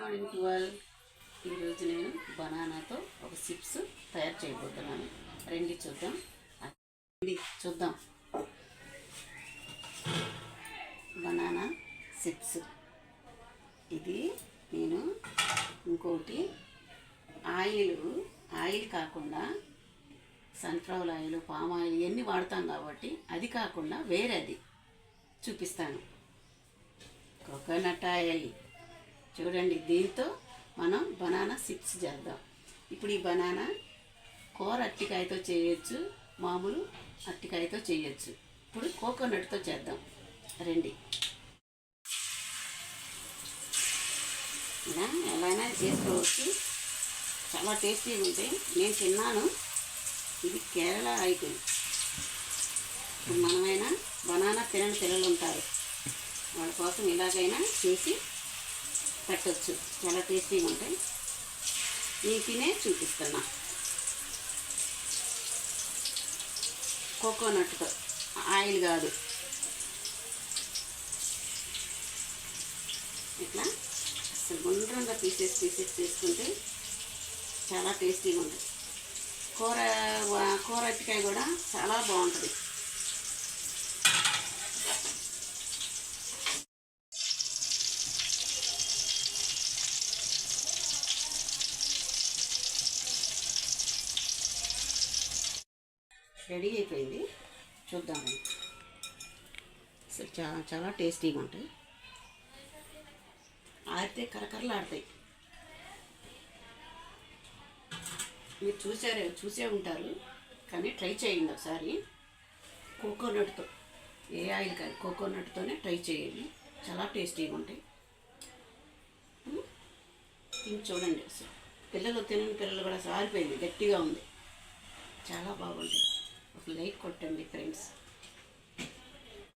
Morning 12 ఈరోజు నేను బనానాతో ఒక చిప్స్ తయారు చేయబోతున్నాను. రండి చూద్దాం. Banana chips. ఇది నేను ఇంకోటి ఆయిల్ కాకుండా సన్ఫ్లవర్ ఆయిల్, పామ్ ఆయిల్ ఇవన్నీ వాడతాం కాబట్టి అది కాకుండా వేరేది చూపిస్తాను. కోకోనట్ ఆయిల్ చూడండి. దీంతో మనం బనానా చిప్స్ చేద్దాం. ఇప్పుడు ఈ బనానా కూర అరటికాయతో చేయొచ్చు, మామూలు అరటికాయతో చేయొచ్చు. ఇప్పుడు కోకోనట్తో చేద్దాం. రండి. ఇలా ఎలా చేసుకోవచ్చు, చాలా టేస్టీగా ఉంటాయి. నేను తిన్నాను. ఇది కేరళ ఐటెం. ఇప్పుడు మనమైనా బనానా తినని పిల్లలు ఉంటారు, వాళ్ళ కోసం ఇలాగైనా చేసి పెట్టచ్చు. చాలా టేస్టీగా ఉంటాయి. నేను తినే చూపిస్తున్నా. కోకోనట్తో, ఆయిల్ కాదు. ఇట్లా అసలు గుండ్రంగా పీసెస్ తీసుకుంటే చాలా టేస్టీగా ఉంటుంది. కూర అరటికాయ కూడా చాలా బాగుంటుంది. రెడీ అయిపోయింది. చూద్దాము. అసలు చాలా చాలా టేస్టీగా ఉంటాయి. ఆడితే కరకరలాడతాయి. మీరు చూసే ఉంటారు, కానీ ట్రై చేయండి ఒకసారి. కోకోనట్తో, ఏ ఆయిల్ కాదు, కోకోనట్తోనే ట్రై చేయండి. చాలా టేస్టీగా ఉంటాయి. తిని చూడండి. అసలు తినని పిల్లలు కూడా సారిపోయింది, గట్టిగా ఉంది. చాలా బాగుంటాయి. ఒక లైక్ కొట్టండి ఫ్రెండ్స్.